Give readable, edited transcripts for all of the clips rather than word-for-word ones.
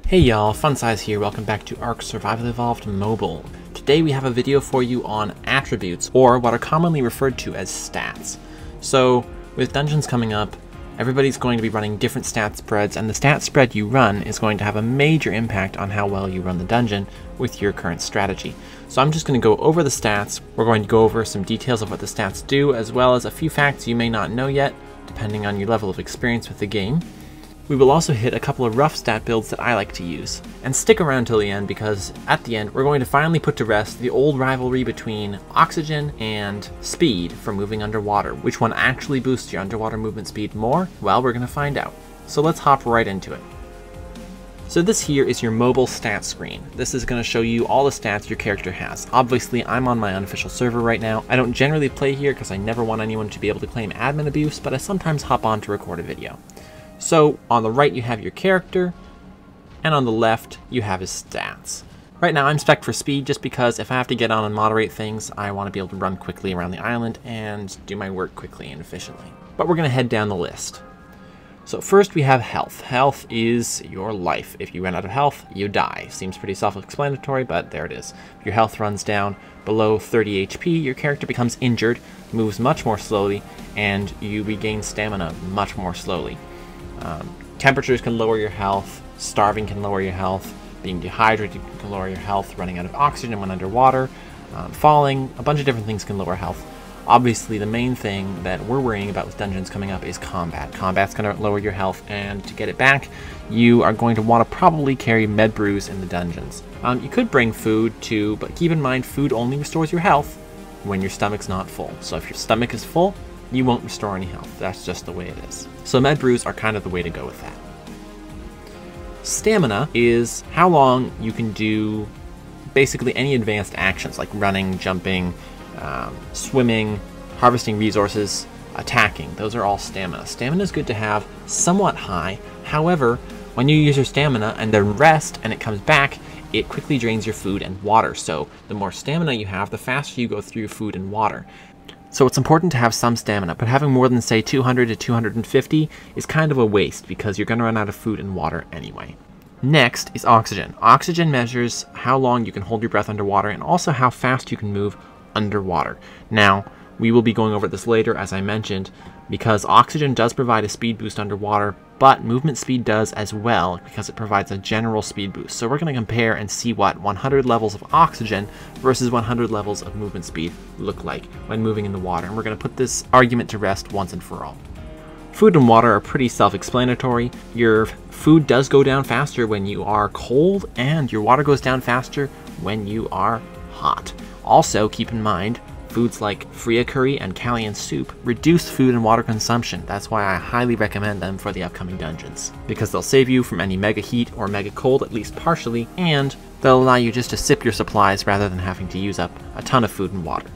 Hey y'all, FunSize here, welcome back to ARK Survival Evolved Mobile. Today we have a video for you on attributes, or what are commonly referred to as stats. So, with dungeons coming up, everybody's going to be running different stat spreads, and the stat spread you run is going to have a major impact on how well you run the dungeon with your current strategy. So I'm just going to go over the stats, we're going to go over some details of what the stats do, as well as a few facts you may not know yet, depending on your level of experience with the game. We will also hit a couple of rough stat builds that I like to use. And stick around till the end, because at the end we're going to finally put to rest the old rivalry between oxygen and speed for moving underwater. Which one actually boosts your underwater movement speed more? Well, we're going to find out. So let's hop right into it. So this here is your mobile stat screen. This is going to show you all the stats your character has. Obviously, I'm on my unofficial server right now. I don't generally play here because I never want anyone to be able to claim admin abuse, but I sometimes hop on to record a video. So on the right you have your character, and on the left you have his stats. Right now I'm spec'd for speed just because if I have to get on and moderate things, I want to be able to run quickly around the island and do my work quickly and efficiently. But we're going to head down the list. So first we have health. Health is your life. If you run out of health, you die. Seems pretty self-explanatory, but there it is. If your health runs down below 30 HP, your character becomes injured, moves much more slowly, and you regain stamina much more slowly. Temperatures can lower your health, starving can lower your health, being dehydrated can lower your health, running out of oxygen when underwater, falling, a bunch of different things can lower health. Obviously the main thing that we're worrying about with dungeons coming up is combat. Combat's going to lower your health, and to get it back you are going to want to probably carry med brews in the dungeons. You could bring food too, but keep in mind food only restores your health when your stomach's not full. So if your stomach is full, you won't restore any health. That's just the way it is. So med brews are kind of the way to go with that. Stamina is how long you can do basically any advanced actions like running, jumping, swimming, harvesting resources, attacking. Those are all stamina. Stamina is good to have somewhat high. However, when you use your stamina and then rest and it comes back, it quickly drains your food and water. So the more stamina you have, the faster you go through food and water. So it's important to have some stamina, but having more than, say, 200 to 250 is kind of a waste because you're going to run out of food and water anyway. Next is oxygen. Oxygen measures how long you can hold your breath underwater and also how fast you can move underwater. Now, we will be going over this later, as I mentioned, because oxygen does provide a speed boost underwater, but movement speed does as well because it provides a general speed boost. So we're going to compare and see what 100 levels of oxygen versus 100 levels of movement speed look like when moving in the water. And we're going to put this argument to rest once and for all. Food and water are pretty self-explanatory. Your food does go down faster when you are cold, and your water goes down faster when you are hot. Also, keep in mind, foods like Freya curry and Callian soup reduce food and water consumption. That's why I highly recommend them for the upcoming dungeons, because they'll save you from any mega heat or mega cold, at least partially, and they'll allow you just to sip your supplies rather than having to use up a ton of food and water.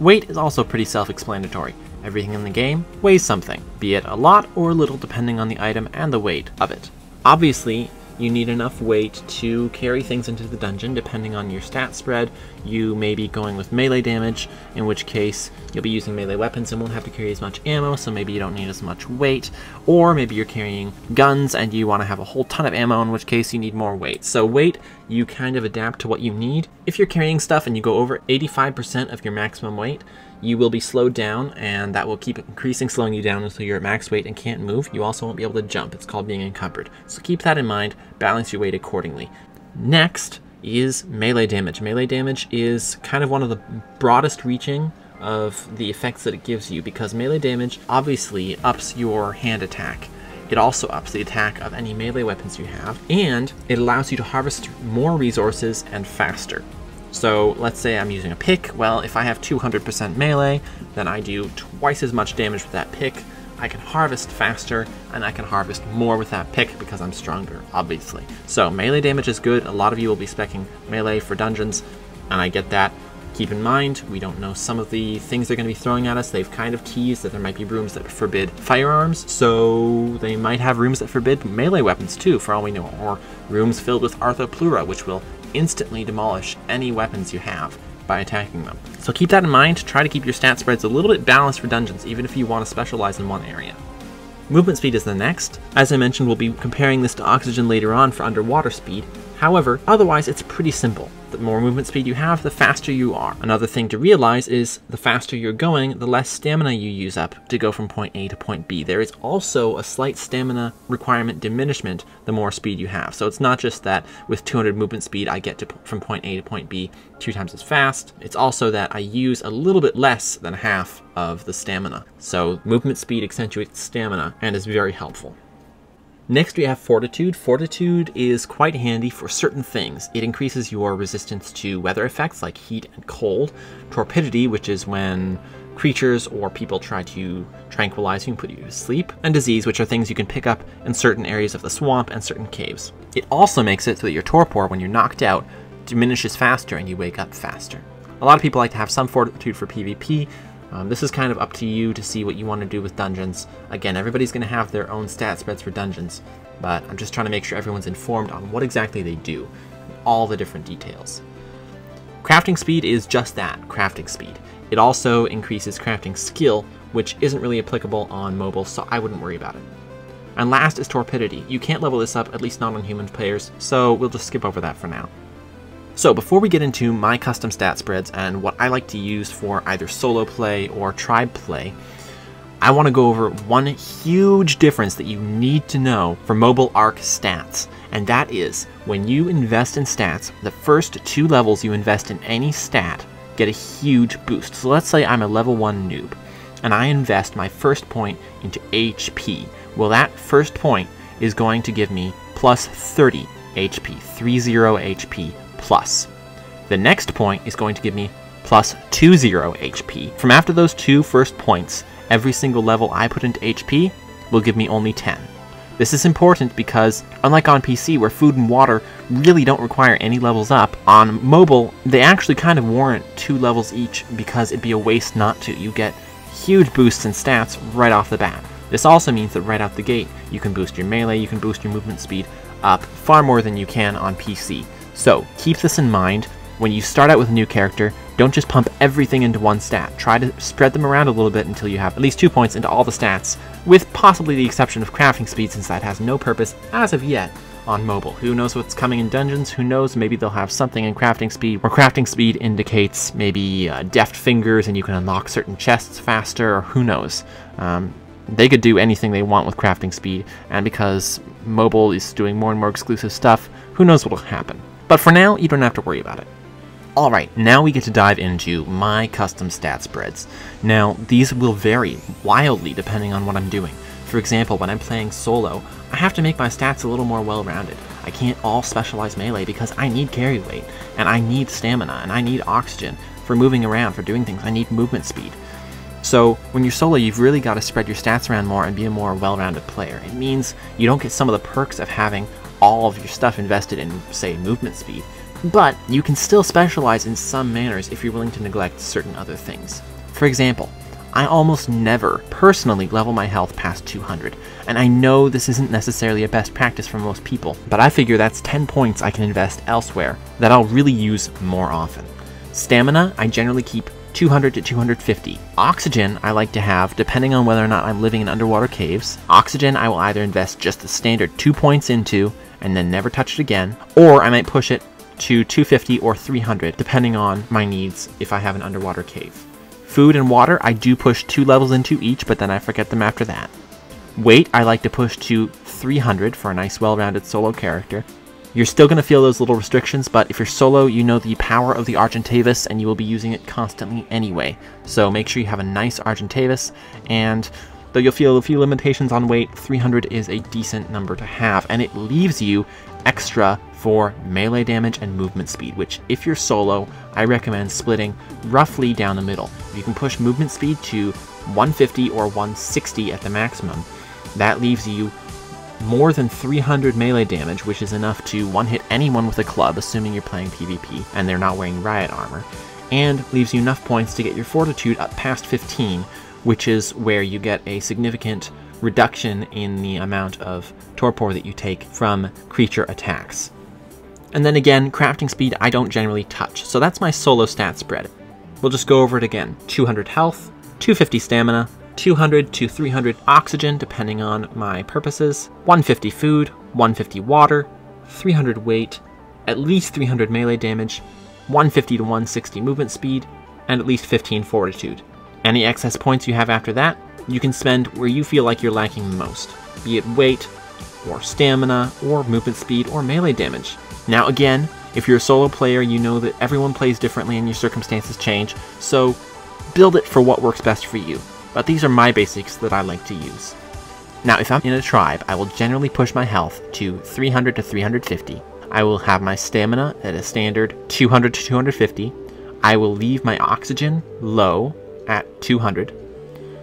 Weight is also pretty self-explanatory. Everything in the game weighs something, be it a lot or little depending on the item and the weight of it. Obviously, you need enough weight to carry things into the dungeon. Depending on your stat spread, you may be going with melee damage, in which case you'll be using melee weapons and won't have to carry as much ammo, so maybe you don't need as much weight. Or maybe you're carrying guns and you want to have a whole ton of ammo, in which case you need more weight. So weight, you kind of adapt to what you need. If you're carrying stuff and you go over 85% of your maximum weight, you will be slowed down, and that will keep increasing, slowing you down until you're at max weight and can't move. You also won't be able to jump. It's called being encumbered. So keep that in mind, balance your weight accordingly. Next is melee damage. Melee damage is kind of one of the broadest reaching of the effects that it gives you, because melee damage obviously ups your hand attack. It also ups the attack of any melee weapons you have, and it allows you to harvest more resources and faster. So let's say I'm using a pick. Well, if I have 200% melee, then I do twice as much damage with that pick. I can harvest faster, and I can harvest more with that pick because I'm stronger, obviously. So melee damage is good. A lot of you will be speccing melee for dungeons, and I get that. Keep in mind, we don't know some of the things they're going to be throwing at us. They've kind of teased that there might be rooms that forbid firearms, so they might have rooms that forbid melee weapons too, for all we know, or rooms filled with Arthopleura, which will instantly demolish any weapons you have by attacking them. So keep that in mind. Try to keep your stat spreads a little bit balanced for dungeons, even if you want to specialize in one area. Movement speed is the next. As I mentioned, we'll be comparing this to oxygen later on for underwater speed. However, otherwise it's pretty simple. The more movement speed you have, the faster you are. Another thing to realize is the faster you're going, the less stamina you use up to go from point A to point B. There is also a slight stamina requirement diminishment the more speed you have. So it's not just that with 200 movement speed I get from point A to point B 2 times as fast. It's also that I use a little bit less than half of the stamina. So movement speed accentuates stamina and is very helpful. Next we have Fortitude. Fortitude is quite handy for certain things. It increases your resistance to weather effects like heat and cold. Torpidity, which is when creatures or people try to tranquilize you and put you to sleep. And disease, which are things you can pick up in certain areas of the swamp and certain caves. It also makes it so that your torpor, when you're knocked out, diminishes faster and you wake up faster. A lot of people like to have some Fortitude for PvP. This is kind of up to you to see what you want to do with dungeons. Again, everybody's going to have their own stat spreads for dungeons, but I'm just trying to make sure everyone's informed on what exactly they do, all the different details. Crafting speed is just that, crafting speed. It also increases crafting skill, which isn't really applicable on mobile, so I wouldn't worry about it. And last is torpidity. You can't level this up, at least not on human players, so we'll just skip over that for now. So before we get into my custom stat spreads and what I like to use for either solo play or tribe play, I want to go over one huge difference that you need to know for mobile ARK stats, and that is when you invest in stats, the first 2 levels you invest in any stat get a huge boost. So let's say I'm a level 1 noob and I invest my first point into HP. Well, that first point is going to give me plus 30 HP, 30 HP plus. The next point is going to give me plus 20 HP. From after those 2 first points, every single level I put into HP will give me only 10. This is important because, unlike on PC where food and water really don't require any levels up, on mobile they actually kind of warrant 2 levels each because it'd be a waste not to. You get huge boosts in stats right off the bat. This also means that right out the gate you can boost your melee, you can boost your movement speed up far more than you can on PC. So keep this in mind. When you start out with a new character, don't just pump everything into one stat. Try to spread them around a little bit until you have at least 2 points into all the stats, with possibly the exception of crafting speed, since that has no purpose as of yet on mobile. Who knows what's coming in dungeons? Who knows? Maybe they'll have something in crafting speed where crafting speed indicates maybe deft fingers and you can unlock certain chests faster, or who knows. They could do anything they want with crafting speed, and because mobile is doing more and more exclusive stuff, who knows what will happen. But for now, you don't have to worry about it. Alright, now we get to dive into my custom stat spreads. Now, these will vary wildly depending on what I'm doing. For example, when I'm playing solo, I have to make my stats a little more well-rounded. I can't all specialize melee because I need carry weight, and I need stamina, and I need oxygen for moving around, for doing things. I need movement speed. So when you're solo, you've really got to spread your stats around more and be a more well-rounded player. It means you don't get some of the perks of having all of your stuff invested in, say, movement speed, but you can still specialize in some manners if you're willing to neglect certain other things. For example, I almost never personally level my health past 200, and I know this isn't necessarily a best practice for most people, but I figure that's 10 points I can invest elsewhere that I'll really use more often. Stamina, I generally keep 200 to 250. Oxygen I like to have depending on whether or not I'm living in underwater caves. Oxygen I will either invest just the standard 2 points into and then never touch it again, or I might push it to 250 or 300 depending on my needs if I have an underwater cave. Food and water I do push 2 levels into each, but then I forget them after that. Weight I like to push to 300 for a nice well-rounded solo character. You're still going to feel those little restrictions, but if you're solo, you know the power of the Argentavis, and you will be using it constantly anyway. So make sure you have a nice Argentavis, and though you'll feel a few limitations on weight, 300 is a decent number to have, and it leaves you extra for melee damage and movement speed, which if you're solo, I recommend splitting roughly down the middle. If you can push movement speed to 150 or 160 at the maximum, that leaves you more than 300 melee damage, which is enough to one-hit anyone with a club, assuming you're playing PvP and they're not wearing riot armor, and leaves you enough points to get your fortitude up past 15, which is where you get a significant reduction in the amount of torpor that you take from creature attacks. And then again, crafting speed I don't generally touch, so that's my solo stat spread. We'll just go over it again. 200 health, 250 stamina, 200 to 300 oxygen depending on my purposes, 150 food, 150 water, 300 weight, at least 300 melee damage, 150 to 160 movement speed, and at least 15 fortitude. Any excess points you have after that, you can spend where you feel like you're lacking the most, be it weight, or stamina, or movement speed, or melee damage. Now again, if you're a solo player, you know that everyone plays differently and your circumstances change, so build it for what works best for you. But these are my basics that I like to use. Now if I'm in a tribe, I will generally push my health to 300 to 350. I will have my stamina at a standard 200 to 250. I will leave my oxygen low at 200.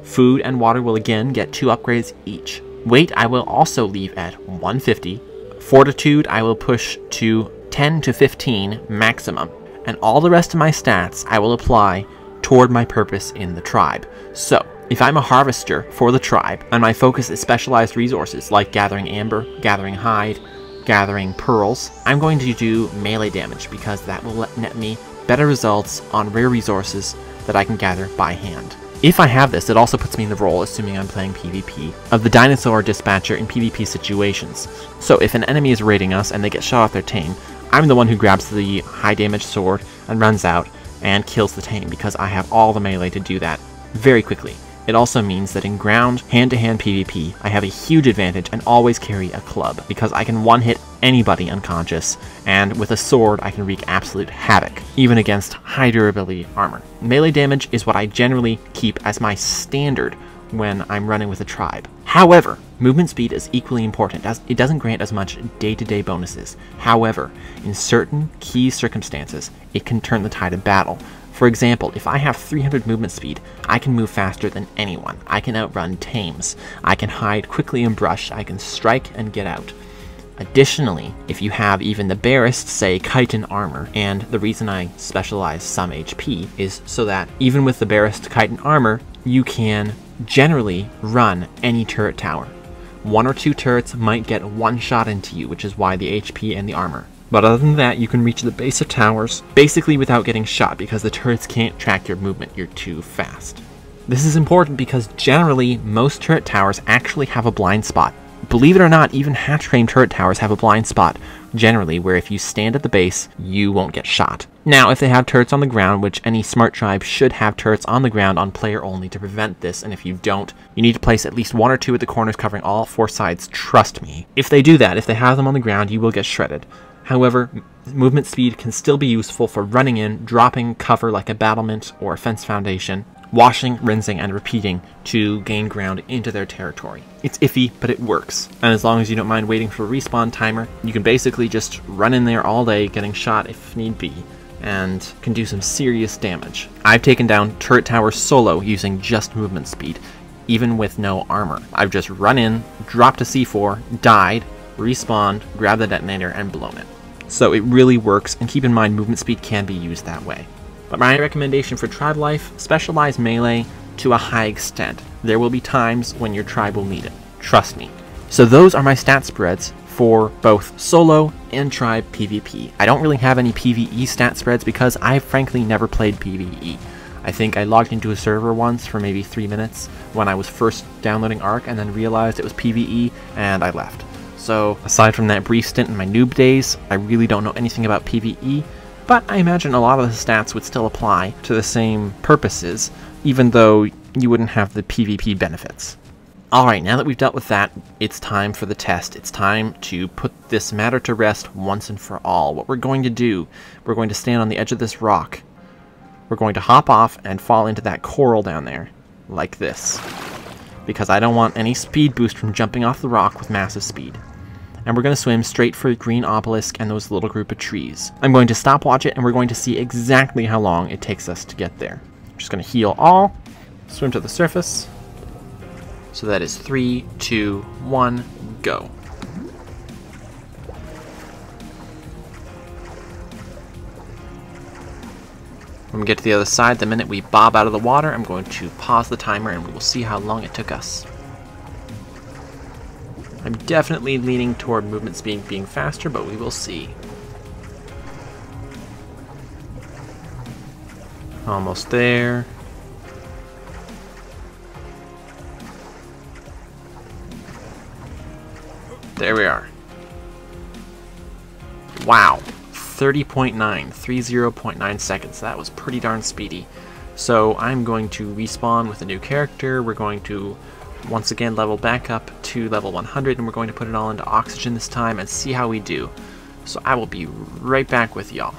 Food and water will again get 2 upgrades each. Weight I will also leave at 150. Fortitude I will push to 10 to 15 maximum. And all the rest of my stats I will apply toward my purpose in the tribe. So, if I'm a harvester for the tribe, and my focus is specialized resources like gathering amber, gathering hide, gathering pearls, I'm going to do melee damage because that will net me better results on rare resources that I can gather by hand. If I have this, it also puts me in the role, assuming I'm playing PvP, of the dinosaur dispatcher in PvP situations. So if an enemy is raiding us and they get shot off their tame, I'm the one who grabs the high damage sword and runs out and kills the tame because I have all the melee to do that very quickly. It also means that in ground, hand-to-hand PvP, I have a huge advantage and always carry a club, because I can one-hit anybody unconscious, and with a sword I can wreak absolute havoc, even against high durability armor. Melee damage is what I generally keep as my standard when I'm running with a tribe. However, movement speed is equally important, as it doesn't grant as much day-to-day bonuses. However, in certain key circumstances, it can turn the tide of battle. For example, if I have 300 movement speed, I can move faster than anyone. I can outrun tames. I can hide quickly in brush. I can strike and get out. Additionally, if you have even the barest, say, chitin armor, and the reason I specialize some HP is so that even with the barest chitin armor, you can generally run any turret tower. 1 or 2 turrets might get one shot into you, which is why the HP and the armor. But other than that, you can reach the base of towers basically without getting shot because the turrets can't track your movement, you're too fast. This is important because generally most turret towers actually have a blind spot. Believe it or not, even hatch-frame turret towers have a blind spot, generally, where if you stand at the base, you won't get shot. Now, if they have turrets on the ground, which any smart tribe should have turrets on the ground on player only to prevent this, and if you don't, you need to place at least 1 or 2 at the corners covering all 4 sides, trust me. If they do that, if they have them on the ground, you will get shredded. However, movement speed can still be useful for running in, dropping cover like a battlement or a fence foundation, washing, rinsing, and repeating to gain ground into their territory. It's iffy, but it works. And as long as you don't mind waiting for a respawn timer, you can basically just run in there all day getting shot if need be, and can do some serious damage. I've taken down turret towers solo using just movement speed, even with no armor. I've just run in, dropped a C4, died, respawned, grabbed the detonator, and blown it. So it really works, and keep in mind movement speed can be used that way. But my recommendation for tribe life, specialize melee to a high extent. There will be times when your tribe will need it. Trust me. So those are my stat spreads for both solo and tribe PvP. I don't really have any PvE stat spreads because I've frankly never played PvE. I think I logged into a server once for maybe 3 minutes when I was first downloading ARK and then realized it was PvE and I left. So aside from that brief stint in my noob days, I really don't know anything about PvE, but I imagine a lot of the stats would still apply to the same purposes, even though you wouldn't have the PvP benefits. Alright, now that we've dealt with that, it's time for the test. It's time to put this matter to rest once and for all. What we're going to do, we're going to stand on the edge of this rock. We're going to hop off and fall into that coral down there, like this. Because I don't want any speed boost from jumping off the rock with massive speed. And we're going to swim straight for the green obelisk and those little group of trees. I'm going to stopwatch it and we're going to see exactly how long it takes us to get there. I'm just going to heal all, swim to the surface. So that is 3, 2, 1, go. When we get to the other side, the minute we bob out of the water, I'm going to pause the timer and we will see how long it took us. I'm definitely leaning toward movement speed being faster, but we will see. Almost there. There we are. Wow. 30.9 seconds. That was pretty darn speedy. So I'm going to respawn with a new character. We're going to once again level back up to level 100, and we're going to put it all into oxygen this time and see how we do. So I will be right back with y'all.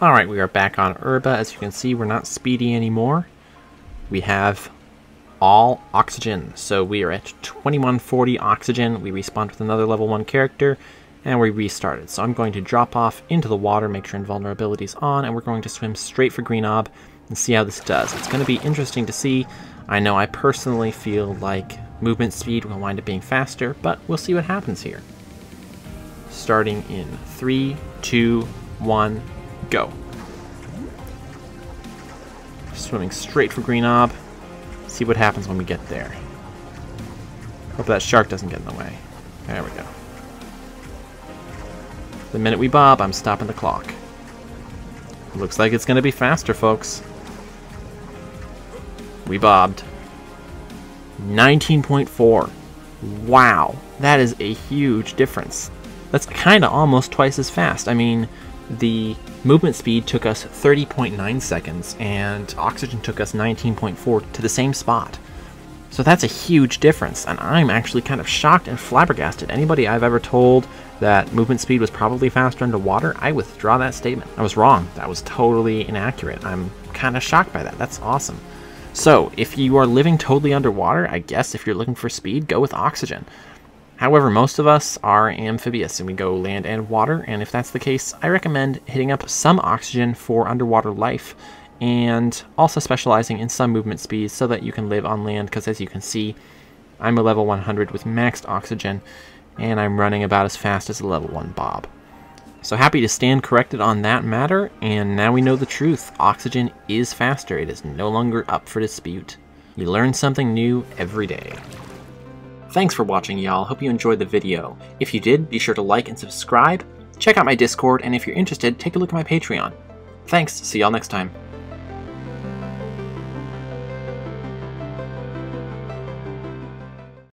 Alright, we are back on Urba. As you can see, we're not speedy anymore. We have all oxygen. So we are at 2140 oxygen. We respawned with another level 1 character, and we restarted. So I'm going to drop off into the water, make sure invulnerability is on, and we're going to swim straight for Green Ob and see how this does. It's going to be interesting to see. I know I personally feel like movement speed will wind up being faster, but we'll see what happens here. Starting in 3, 2, 1, go. Swimming straight for Green Ob. See what happens when we get there. Hope that shark doesn't get in the way. There we go. The minute we bob, I'm stopping the clock. Looks like it's going to be faster, folks. We bobbed. 19.4. Wow, that is a huge difference. That's kind of almost twice as fast. I mean, the movement speed took us 30.9 seconds, and oxygen took us 19.4 to the same spot. So that's a huge difference, and I'm actually kind of shocked and flabbergasted. Anybody I've ever told that movement speed was probably faster underwater, I withdraw that statement. I was wrong. That was totally inaccurate. I'm kind of shocked by that. That's awesome. So, if you are living totally underwater, I guess if you're looking for speed, go with oxygen. However, most of us are amphibious and we go land and water, and if that's the case, I recommend hitting up some oxygen for underwater life, and also specializing in some movement speeds so that you can live on land, because as you can see, I'm a level 100 with maxed oxygen, and I'm running about as fast as a level 1 Bob. So happy to stand corrected on that matter, and now we know the truth. Oxygen is faster. It is no longer up for dispute. You learn something new every day. Thanks for watching, y'all. Hope you enjoyed the video. If you did, be sure to like and subscribe. Check out my Discord, and if you're interested, take a look at my Patreon. Thanks. See y'all next time.